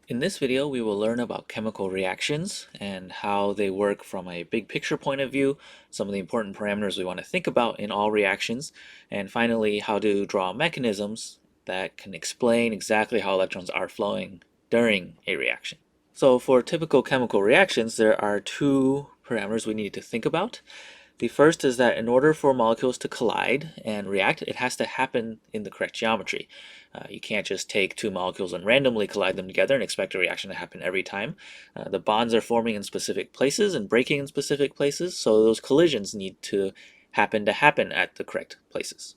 In this video, we will learn about chemical reactions and how they work from a big picture point of view, some of the important parameters we want to think about in all reactions, and finally, how to draw mechanisms that can explain exactly how electrons are flowing during a reaction. So for typical chemical reactions, there are two parameters we need to think about. The first is that in order for molecules to collide and react, it has to happen in the correct geometry. You can't just take two molecules and randomly collide them together and expect a reaction to happen every time. The bonds are forming in specific places and breaking in specific places, so those collisions need to happen at the correct places.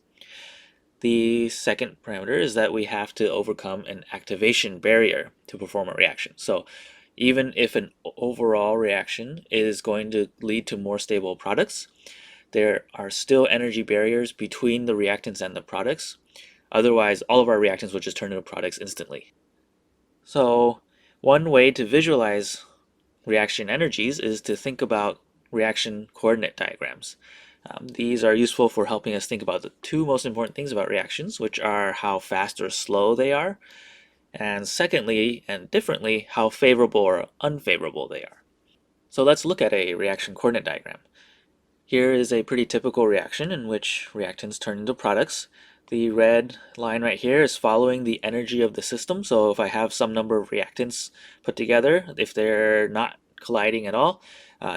The second parameter is that we have to overcome an activation barrier to perform a reaction. So even if an overall reaction is going to lead to more stable products, there are still energy barriers between the reactants and the products. Otherwise, all of our reactants will just turn into products instantly. So one way to visualize reaction energies is to think about reaction coordinate diagrams. These are useful for helping us think about the two most important things about reactions, which are how fast or slow they are, and secondly, and differently, how favorable or unfavorable they are. So let's look at a reaction coordinate diagram. Here is a pretty typical reaction in which reactants turn into products. The red line right here is following the energy of the system. So if I have some number of reactants put together, if they're not colliding at all,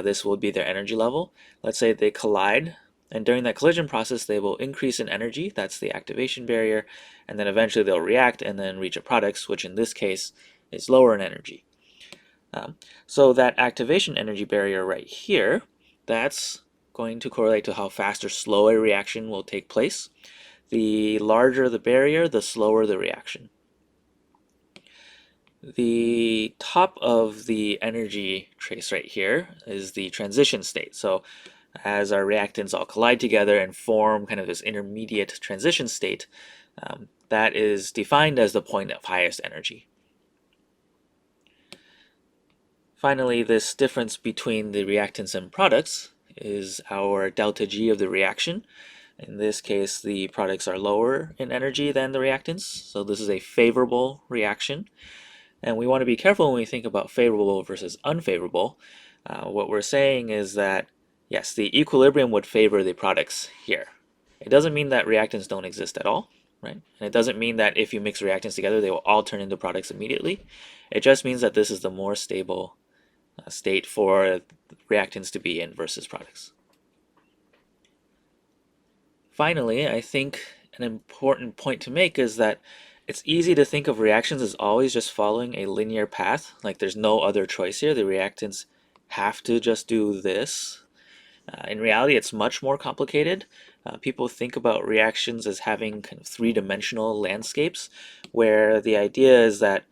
this will be their energy level. Let's say they collide, and during that collision process, they will increase in energy. That's the activation barrier. And then eventually they'll react and then reach a product, which in this case is lower in energy. So that activation energy barrier right here, that's going to correlate to how fast or slow a reaction will take place. The larger the barrier, the slower the reaction. The top of the energy trace right here is the transition state. So as our reactants all collide together and form kind of this intermediate transition state, that is defined as the point of highest energy. Finally, this difference between the reactants and products is our delta G of the reaction. In this case, the products are lower in energy than the reactants, so this is a favorable reaction. And we want to be careful when we think about favorable versus unfavorable. What we're saying is that, yes, the equilibrium would favor the products here. It doesn't mean that reactants don't exist at all, right? And it doesn't mean that if you mix reactants together, they will all turn into products immediately. It just means that this is the more stable state for reactants to be in versus products. Finally, I think an important point to make is that it's easy to think of reactions as always just following a linear path, like there's no other choice here. The reactants have to just do this. In reality, it's much more complicated. People think about reactions as having kind of three-dimensional landscapes, where the idea is that,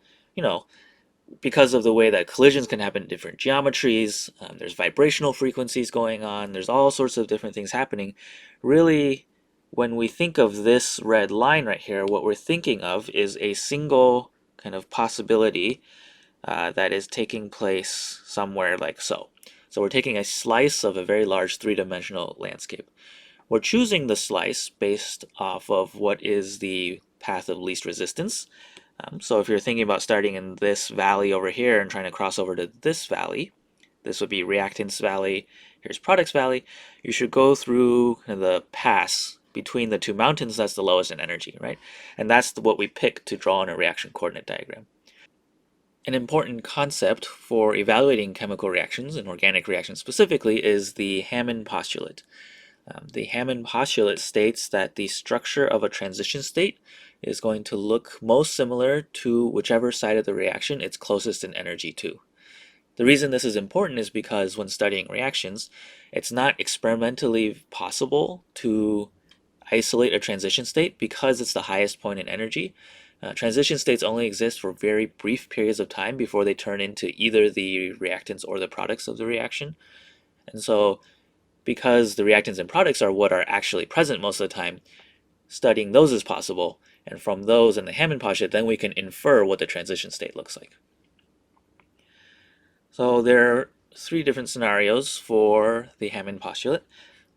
because of the way that collisions can happen in different geometries, there's vibrational frequencies going on, there's all sorts of different things happening. Really, when we think of this red line right here, what we're thinking of is a single kind of possibility that is taking place somewhere like so. So we're taking a slice of a very large three-dimensional landscape. We're choosing the slice based off of what is the path of least resistance. So if you're thinking about starting in this valley over here and trying to cross over to this valley, this would be reactants valley, here's products valley, you should go through the pass between the two mountains that's the lowest in energy, right? And that's what we pick to draw in a reaction coordinate diagram. An important concept for evaluating chemical reactions and organic reactions specifically is the Hammond postulate. The Hammond postulate states that the structure of a transition state is going to look most similar to whichever side of the reaction it's closest in energy to. The reason this is important is because when studying reactions, it's not experimentally possible to isolate a transition state because it's the highest point in energy. Transition states only exist for very brief periods of time before they turn into either the reactants or the products of the reaction. And so because the reactants and products are what are actually present most of the time, studying those is possible, and from those and the Hammond postulate, then we can infer what the transition state looks like. So there are three different scenarios for the Hammond postulate.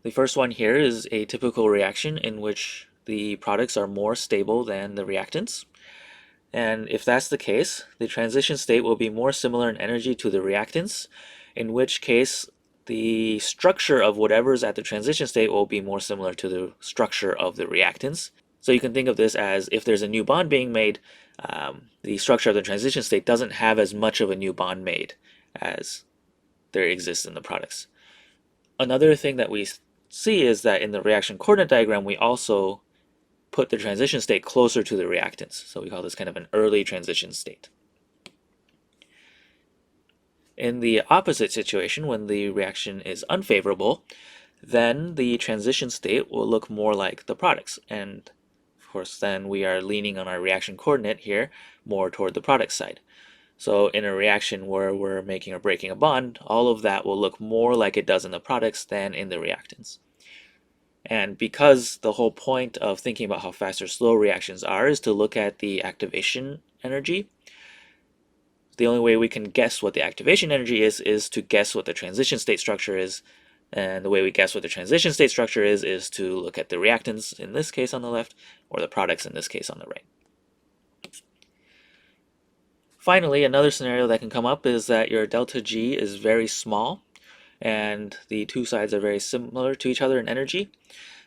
The first one here is a typical reaction in which the products are more stable than the reactants. And if that's the case, the transition state will be more similar in energy to the reactants, in which case the structure of whatever's at the transition state will be more similar to the structure of the reactants. So you can think of this as if there's a new bond being made, the structure of the transition state doesn't have as much of a new bond made as there exists in the products. Another thing that we see is that in the reaction coordinate diagram, we also put the transition state closer to the reactants. So we call this kind of an early transition state. In the opposite situation, when the reaction is unfavorable, then the transition state will look more like the products. And of course, then we are leaning on our reaction coordinate here more toward the product side. So in a reaction where we're making or breaking a bond, all of that will look more like it does in the products than in the reactants. And because the whole point of thinking about how fast or slow reactions are is to look at the activation energy, the only way we can guess what the activation energy is to guess what the transition state structure is. And the way we guess what the transition state structure is to look at the reactants, in this case on the left, or the products, in this case on the right. Finally, another scenario that can come up is that your delta G is very small, and the two sides are very similar to each other in energy.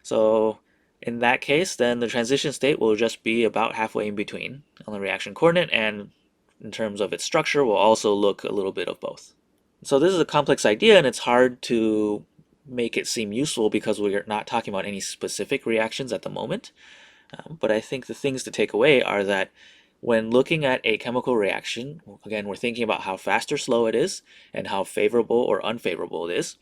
So in that case, then the transition state will just be about halfway in between on the reaction coordinate, and in terms of its structure will also look a little bit of both. So this is a complex idea, and it's hard to make it seem useful because we're not talking about any specific reactions at the moment. But I think the things to take away are that when looking at a chemical reaction, again, we're thinking about how fast or slow it is and how favorable or unfavorable it is.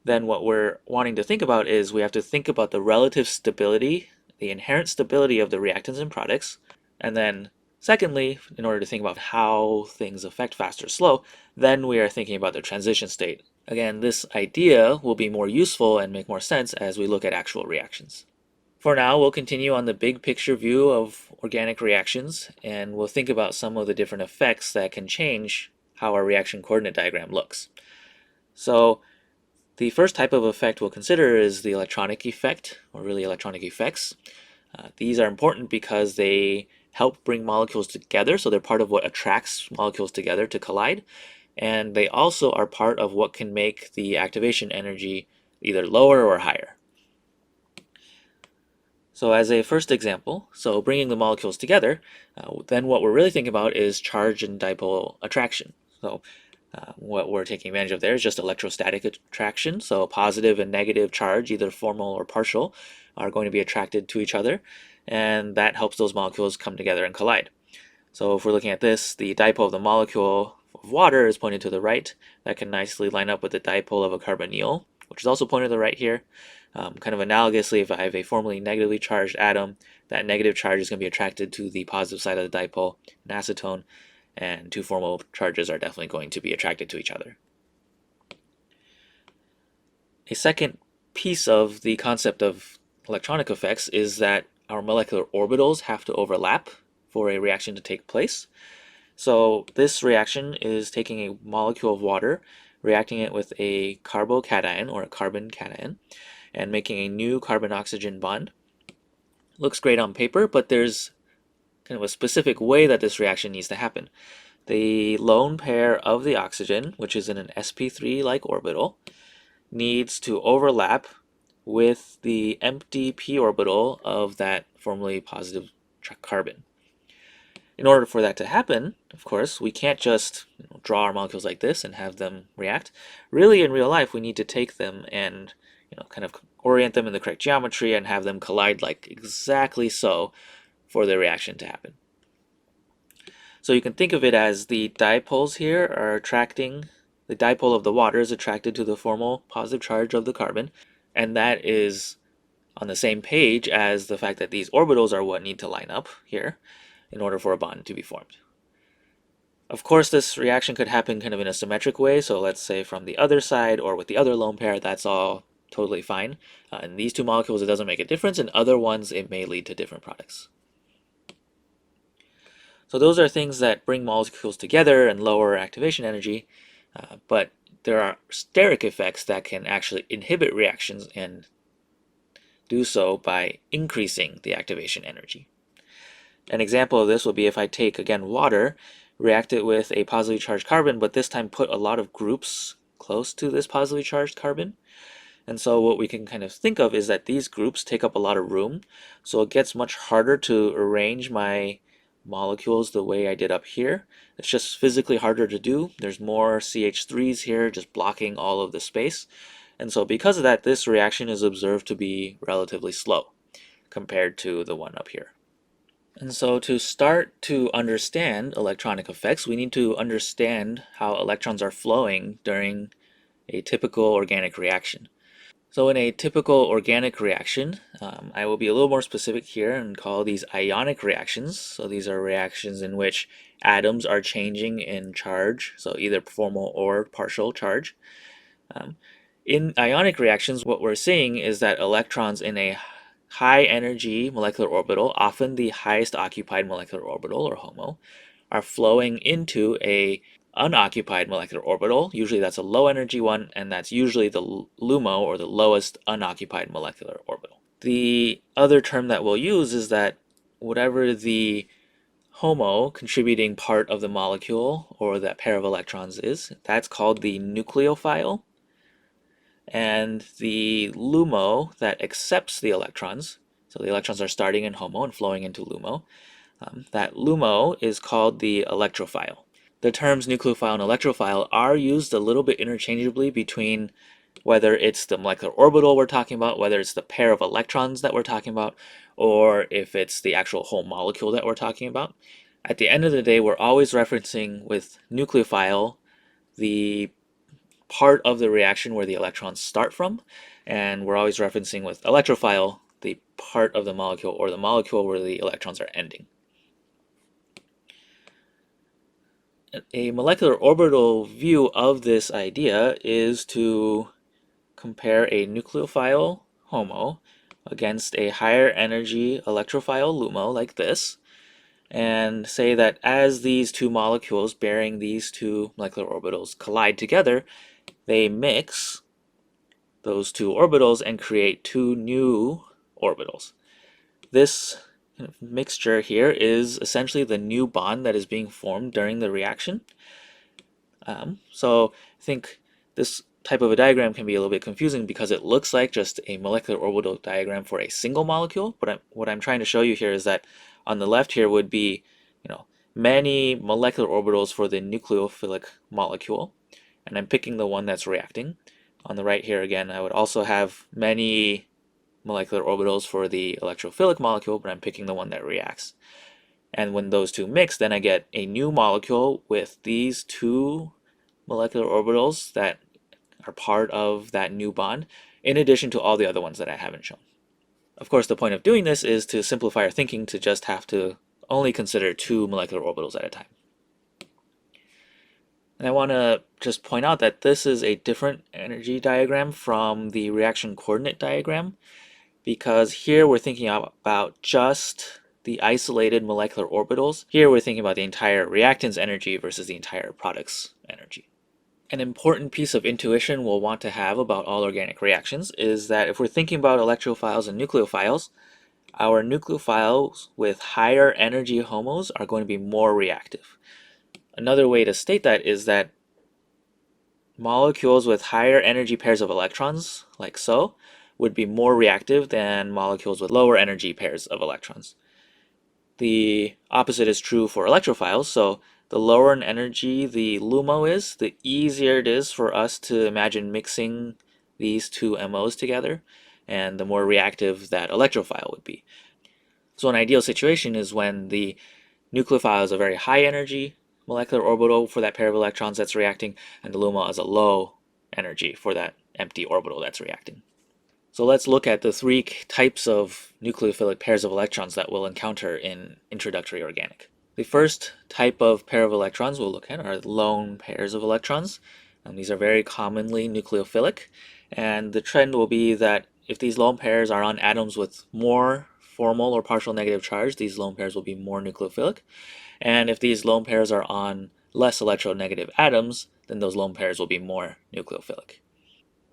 Then what we're wanting to think about is we have to think about the relative stability, the inherent stability of the reactants and products. And then secondly, in order to think about how things affect fast or slow, then we are thinking about the transition state. Again, this idea will be more useful and make more sense as we look at actual reactions. For now, we'll continue on the big picture view of organic reactions, and we'll think about some of the different effects that can change how our reaction coordinate diagram looks. So the first type of effect we'll consider is the electronic effect, or really electronic effects. These are important because they help bring molecules together, so they're part of what attracts molecules together to collide, and they also are part of what can make the activation energy either lower or higher. So as a first example, so bringing the molecules together, then what we're really thinking about is charge and dipole attraction. So what we're taking advantage of there is just electrostatic attraction. So a positive and negative charge, either formal or partial, are going to be attracted to each other, and that helps those molecules come together and collide. So if we're looking at this, the dipole of the molecule of water is pointed to the right. That can nicely line up with the dipole of a carbonyl, which is also pointed to the right here. Kind of analogously, if I have a formally negatively charged atom, that negative charge is going to be attracted to the positive side of the dipole, an acetone, and two formal charges are definitely going to be attracted to each other. A second piece of the concept of electronic effects is that our molecular orbitals have to overlap for a reaction to take place. So this reaction is taking a molecule of water, reacting it with a carbocation or a carbon cation, and making a new carbon-oxygen bond. Looks great on paper, but there's kind of a specific way that this reaction needs to happen. The lone pair of the oxygen, which is in an sp3-like orbital, needs to overlap with the empty p orbital of that formally positive carbon. In order for that to happen, of course, we can't just draw our molecules like this and have them react. Really, in real life, we need to take them and kind of orient them in the correct geometry and have them collide like exactly so for the reaction to happen. So you can think of it as the dipoles here are attracting, the dipole of the water is attracted to the formal positive charge of the carbon, and that is on the same page as the fact that these orbitals are what need to line up here in order for a bond to be formed. Of course, this reaction could happen kind of in a symmetric way, so let's say from the other side or with the other lone pair, that's all totally fine. In these two molecules, it doesn't make a difference. In other ones, it may lead to different products. So those are things that bring molecules together and lower activation energy, but there are steric effects that can actually inhibit reactions and do so by increasing the activation energy. An example of this would be if I take, again, water, react it with a positively charged carbon, but this time put a lot of groups close to this positively charged carbon. And so what we can kind of think of is that these groups take up a lot of room, so it gets much harder to arrange my molecules the way I did up here. It's just physically harder to do. There's more CH3s here just blocking all of the space. And so because of that, this reaction is observed to be relatively slow compared to the one up here. And so to start to understand electronic effects, we need to understand how electrons are flowing during a typical organic reaction. So in a typical organic reaction, I will be a little more specific here and call these ionic reactions. So these are reactions in which atoms are changing in charge, so either formal or partial charge. In ionic reactions, what we're seeing is that electrons in a high energy molecular orbital, often the highest occupied molecular orbital or HOMO, are flowing into a unoccupied molecular orbital. Usually that's a low energy one, and that's usually the LUMO, or the lowest unoccupied molecular orbital. The other term that we'll use is that whatever the HOMO contributing part of the molecule or that pair of electrons is, that's called the nucleophile. And the LUMO that accepts the electrons, so the electrons are starting in HOMO and flowing into LUMO, that LUMO is called the electrophile. The terms nucleophile and electrophile are used a little bit interchangeably between whether it's the molecular orbital we're talking about, whether it's the pair of electrons that we're talking about, or if it's the actual whole molecule that we're talking about. At the end of the day, we're always referencing with nucleophile the part of the reaction where the electrons start from, and we're always referencing with electrophile the part of the molecule or the molecule where the electrons are ending. A molecular orbital view of this idea is to compare a nucleophile HOMO against a higher energy electrophile LUMO like this, and say that as these two molecules bearing these two molecular orbitals collide together, they mix those two orbitals and create two new orbitals. This mixture here is essentially the new bond that is being formed during the reaction. So I think this type of a diagram can be a little bit confusing because it looks like just a molecular orbital diagram for a single molecule, but what I'm trying to show you here is that on the left here would be, many molecular orbitals for the nucleophilic molecule, and I'm picking the one that's reacting. On the right here again, I would also have many molecular orbitals for the electrophilic molecule, but I'm picking the one that reacts. And when those two mix, then I get a new molecule with these two molecular orbitals that are part of that new bond, in addition to all the other ones that I haven't shown. Of course, the point of doing this is to simplify our thinking to just have to only consider two molecular orbitals at a time. And I want to just point out that this is a different energy diagram from the reaction coordinate diagram, because here we're thinking about just the isolated molecular orbitals. Here we're thinking about the entire reactant's energy versus the entire product's energy. An important piece of intuition we'll want to have about all organic reactions is that if we're thinking about electrophiles and nucleophiles, our nucleophiles with higher energy homos are going to be more reactive. Another way to state that is that molecules with higher energy pairs of electrons, like so, would be more reactive than molecules with lower energy pairs of electrons. The opposite is true for electrophiles, so the lower in energy the LUMO is, the easier it is for us to imagine mixing these two MOs together, and the more reactive that electrophile would be. So an ideal situation is when the nucleophile is a very high energy molecular orbital for that pair of electrons that's reacting, and the LUMO is a low energy for that empty orbital that's reacting. So let's look at the three types of nucleophilic pairs of electrons that we'll encounter in introductory organic. The first type of pair of electrons we'll look at are lone pairs of electrons. These are very commonly nucleophilic, and the trend will be that if these lone pairs are on atoms with more formal or partial negative charge, these lone pairs will be more nucleophilic. And if these lone pairs are on less electronegative atoms, then those lone pairs will be more nucleophilic.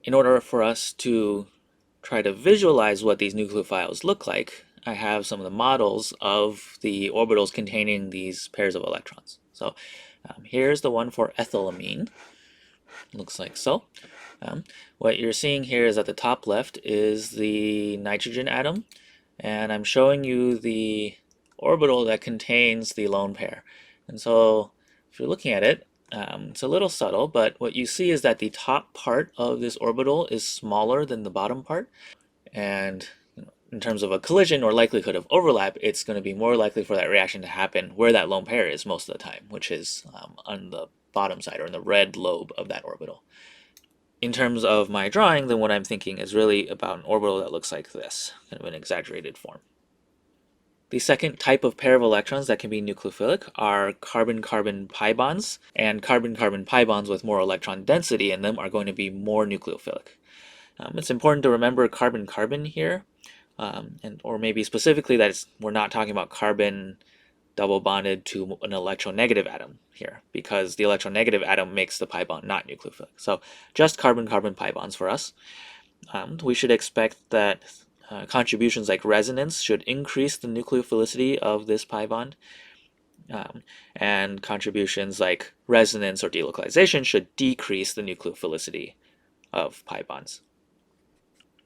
In order for us to try to visualize what these nucleophiles look like, I have some of the models of the orbitals containing these pairs of electrons. So here's the one for ethylamine. Looks like so. What you're seeing here is at the top left is the nitrogen atom, and I'm showing you the orbital that contains the lone pair. And so if you're looking at it, it's a little subtle, but what you see is that the top part of this orbital is smaller than the bottom part. And in terms of a collision or likelihood of overlap, it's going to be more likely for that reaction to happen where that lone pair is most of the time, which is on the bottom side or in the red lobe of that orbital. In terms of my drawing, then what I'm thinking is really about an orbital that looks like this, kind of an exaggerated form. The second type of pair of electrons that can be nucleophilic are carbon-carbon pi bonds, and carbon-carbon pi bonds with more electron density in them are going to be more nucleophilic. It's important to remember carbon-carbon here, or maybe specifically that we're not talking about carbon double bonded to an electronegative atom here, because the electronegative atom makes the pi bond not nucleophilic. So just carbon-carbon pi bonds for us. We should expect that contributions like resonance should increase the nucleophilicity of this pi bond, and contributions like resonance or delocalization should decrease the nucleophilicity of pi bonds.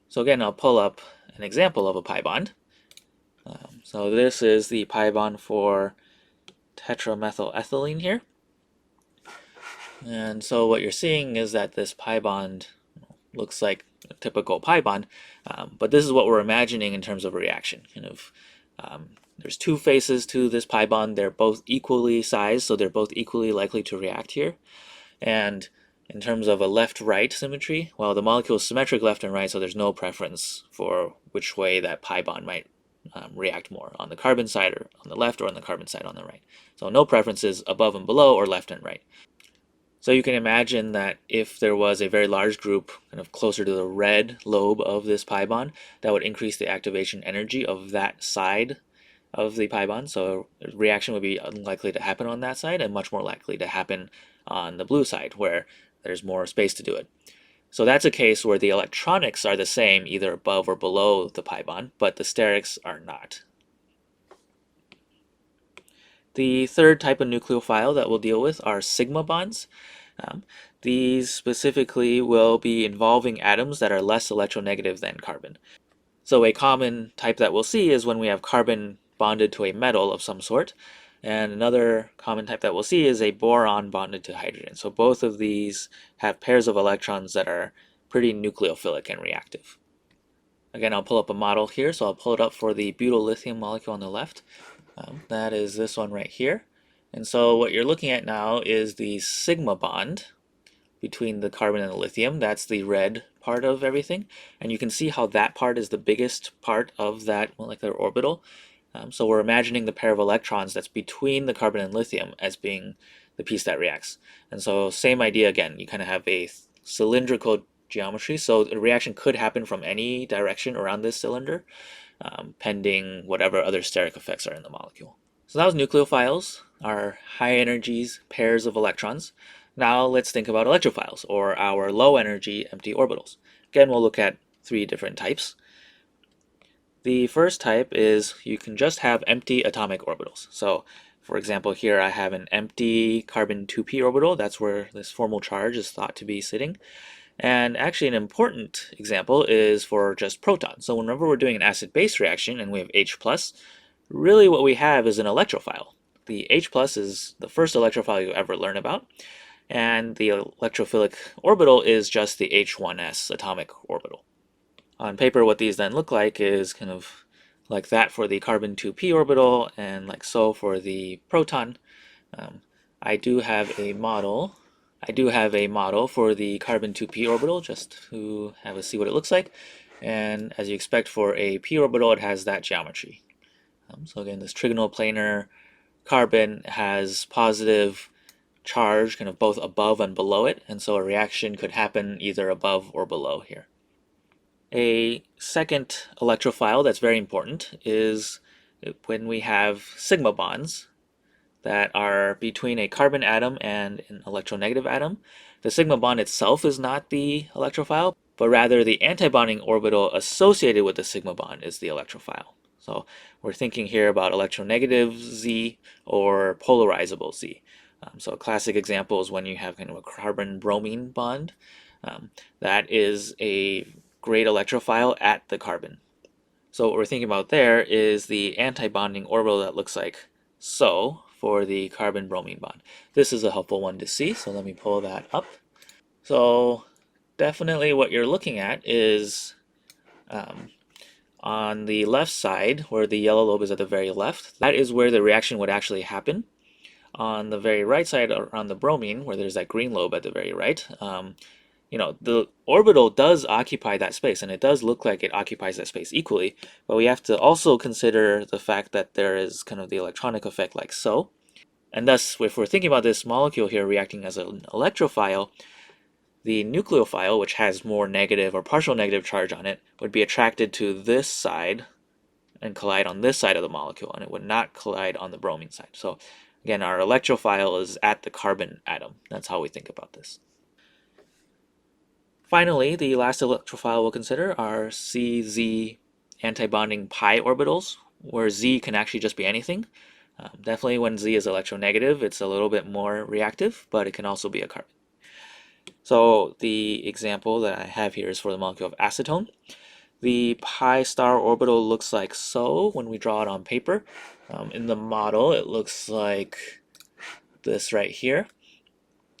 So again, I'll pull up an example of a pi bond. So this is the pi bond for tetramethylethylene here. And so what you're seeing is that this pi bond looks like a typical pi bond, but this is what we're imagining in terms of a reaction. There's two faces to this pi bond. They're both equally sized, so they're both equally likely to react here. And in terms of a left-right symmetry, well, the molecule is symmetric left and right, so there's no preference for which way that pi bond might react more, on the carbon side or on the left, or on the carbon side on the right. So no preferences above and below or left and right. So you can imagine that if there was a very large group kind of closer to the red lobe of this pi bond, that would increase the activation energy of that side of the pi bond. So a reaction would be unlikely to happen on that side and much more likely to happen on the blue side where there's more space to do it. So that's a case where the electronics are the same either above or below the pi bond, but the sterics are not. The third type of nucleophile that we'll deal with are sigma bonds. These specifically will be involving atoms that are less electronegative than carbon. So a common type that we'll see is when we have carbon bonded to a metal of some sort, and another common type that we'll see is a boron bonded to hydrogen. So both of these have pairs of electrons that are pretty nucleophilic and reactive. Again, I'll pull up a model here, so I'll pull it up for the butyl lithium molecule on the left. That is this one right here. And so what you're looking at now is the sigma bond between the carbon and the lithium. That's the red part of everything. And you can see how that part is the biggest part of that molecular orbital. So we're imagining the pair of electrons that's between the carbon and lithium as being the piece that reacts. And so same idea again, you kind of have a cylindrical geometry, so the reaction could happen from any direction around this cylinder, pending whatever other steric effects are in the molecule. So that was nucleophiles, our high energies pairs of electrons. Now let's think about electrophiles, or our low energy empty orbitals. Again, we'll look at three different types. The first type is you can just have empty atomic orbitals. So for example, here I have an empty carbon 2p orbital. That's where this formal charge is thought to be sitting. And actually an important example is for just protons. So whenever we're doing an acid-base reaction and we have H+, really what we have is an electrophile. The H+ is the first electrophile you ever learn about. And the electrophilic orbital is just the H1s atomic orbital. On paper, what these then look like is kind of like that for the carbon 2p orbital and like so for the proton. I do have a model for the carbon 2p orbital just to have a see what it looks like. And as you expect for a p orbital, it has that geometry. So again, this trigonal-planar carbon has positive charge kind of both above and below it, and so a reaction could happen either above or below here. A second electrophile that's very important is when we have sigma bonds that are between a carbon atom and an electronegative atom. The sigma bond itself is not the electrophile, but rather the antibonding orbital associated with the sigma bond is the electrophile. So we're thinking here about electronegative Z or polarizable Z. So a classic example is when you have kind of a carbon-bromine bond. That is a great electrophile at the carbon. So what we're thinking about there is the antibonding orbital that looks like so for the carbon-bromine bond. This is a helpful one to see, so let me pull that up. So definitely what you're looking at is on the left side, where the yellow lobe is at the very left, that is where the reaction would actually happen. On the very right side, around the bromine, where there's that green lobe at the very right, the orbital does occupy that space, and it does look like it occupies that space equally, but we have to also consider the fact that there is kind of the electronic effect like so. And thus, if we're thinking about this molecule here reacting as an electrophile, the nucleophile, which has more negative or partial negative charge on it, would be attracted to this side and collide on this side of the molecule, and it would not collide on the bromine side. So again, our electrophile is at the carbon atom. That's how we think about this. Finally, the last electrophile we'll consider are CZ antibonding pi orbitals, where Z can actually just be anything. Definitely when Z is electronegative, it's a little bit more reactive, but it can also be a carbon. So the example that I have here is for the molecule of acetone. The pi star orbital looks like so when we draw it on paper. In the model, it looks like this right here.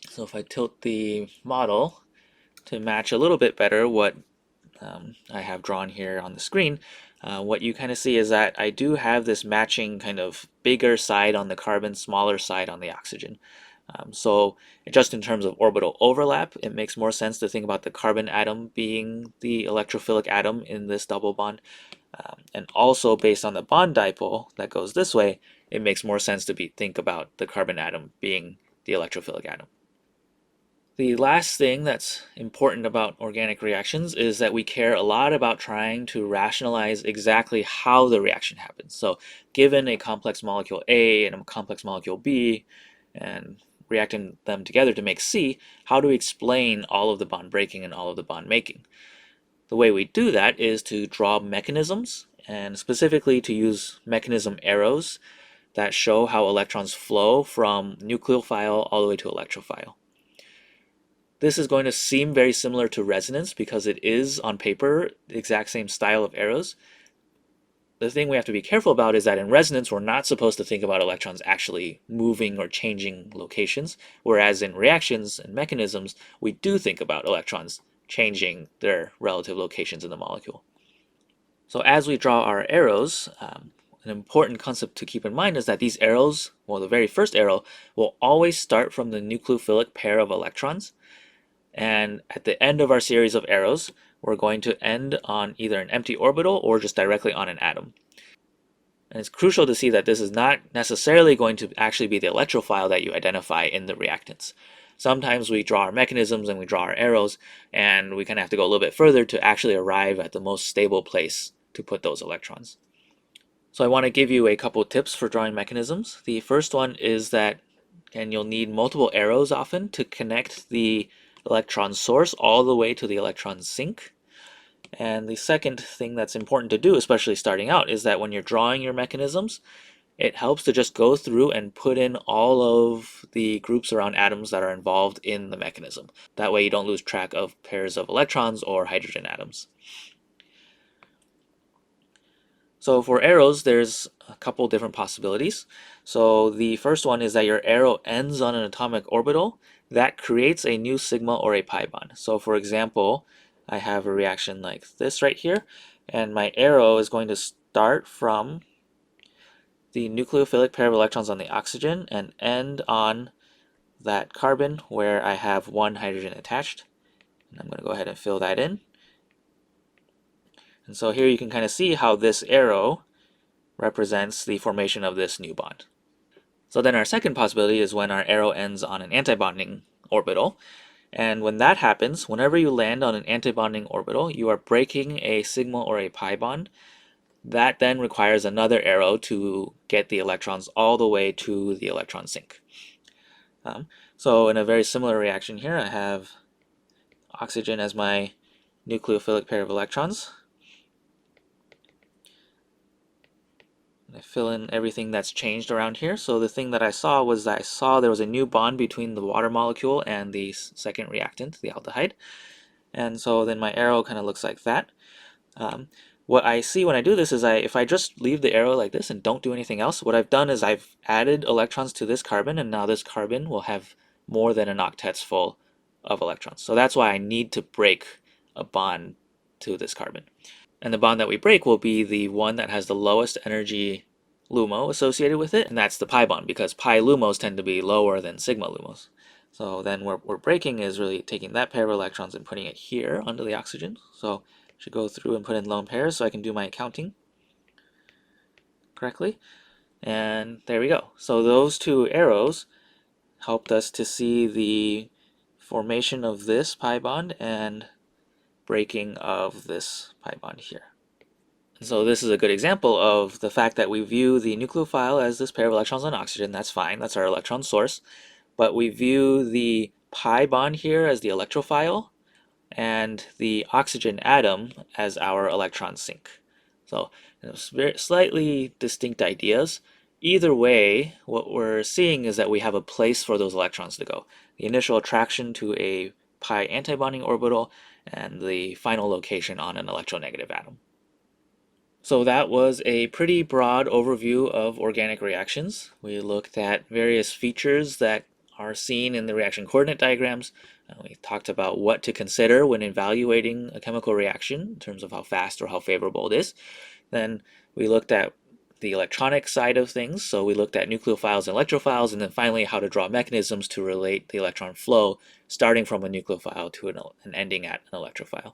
So if I tilt the model to match a little bit better what I have drawn here on the screen, what you kind of see is that I do have this matching kind of bigger side on the carbon, smaller side on the oxygen. So just in terms of orbital overlap, it makes more sense to think about the carbon atom being the electrophilic atom in this double bond. And also based on the bond dipole that goes this way, it makes more sense to think about the carbon atom being the electrophilic atom. The last thing that's important about organic reactions is that we care a lot about trying to rationalize exactly how the reaction happens. So given a complex molecule A and a complex molecule B, and reacting them together to make C, how do we explain all of the bond breaking and all of the bond making? The way we do that is to draw mechanisms, and specifically to use mechanism arrows that show how electrons flow from nucleophile all the way to electrophile. This is going to seem very similar to resonance because it is, on paper, the exact same style of arrows. The thing we have to be careful about is that in resonance, we're not supposed to think about electrons actually moving or changing locations, whereas in reactions and mechanisms, we do think about electrons changing their relative locations in the molecule. So as we draw our arrows, an important concept to keep in mind is that these arrows, well, the very first arrow, will always start from the nucleophilic pair of electrons. And at the end of our series of arrows, we're going to end on either an empty orbital or just directly on an atom. And it's crucial to see that this is not necessarily going to actually be the electrophile that you identify in the reactants. Sometimes we draw our mechanisms and we draw our arrows, and we kind of have to go a little bit further to actually arrive at the most stable place to put those electrons. So I want to give you a couple tips for drawing mechanisms. The first one is that, and you'll need multiple arrows often to connect the electron source all the way to the electron sink. And the second thing that's important to do, especially starting out, is that when you're drawing your mechanisms, it helps to just go through and put in all of the groups around atoms that are involved in the mechanism. That way you don't lose track of pairs of electrons or hydrogen atoms. So for arrows, there's a couple different possibilities. So the first one is that your arrow ends on an atomic orbital that creates a new sigma or a pi bond. So for example, I have a reaction like this right here, and my arrow is going to start from the nucleophilic pair of electrons on the oxygen and end on that carbon where I have one hydrogen attached. And I'm going to go ahead and fill that in. And so here you can kind of see how this arrow represents the formation of this new bond. So then our second possibility is when our arrow ends on an antibonding orbital. And when that happens, whenever you land on an antibonding orbital, you are breaking a sigma or a pi bond. That then requires another arrow to get the electrons all the way to the electron sink. So in a very similar reaction here, I have oxygen as my nucleophilic pair of electrons. I fill in everything that's changed around here. So the thing that I saw was that I saw there was a new bond between the water molecule and the second reactant, the aldehyde. And so then my arrow kind of looks like that. Um, what I see when I do this is if I just leave the arrow like this and don't do anything else, what I've done is I've added electrons to this carbon, and now this carbon will have more than an octet's full of electrons. So that's why I need to break a bond to this carbon. And the bond that we break will be the one that has the lowest energy LUMO associated with it, and that's the pi bond, because pi LUMOs tend to be lower than sigma LUMOs. So then what we're breaking is really taking that pair of electrons and putting it here under the oxygen. So I should go through and put in lone pairs so I can do my counting correctly. And there we go. So those two arrows helped us to see the formation of this pi bond and breaking of this pi bond here. And so this is a good example of the fact that we view the nucleophile as this pair of electrons on oxygen. That's fine. That's our electron source. But we view the pi bond here as the electrophile and the oxygen atom as our electron sink. So very slightly distinct ideas. Either way, what we're seeing is that we have a place for those electrons to go. The initial attraction to a pi antibonding orbital and the final location on an electronegative atom. So that was a pretty broad overview of organic reactions. We looked at various features that are seen in the reaction coordinate diagrams. We talked about what to consider when evaluating a chemical reaction in terms of how fast or how favorable it is. Then we looked at the electronic side of things. So we looked at nucleophiles and electrophiles, and then finally how to draw mechanisms to relate the electron flow starting from a nucleophile to an ending at an electrophile.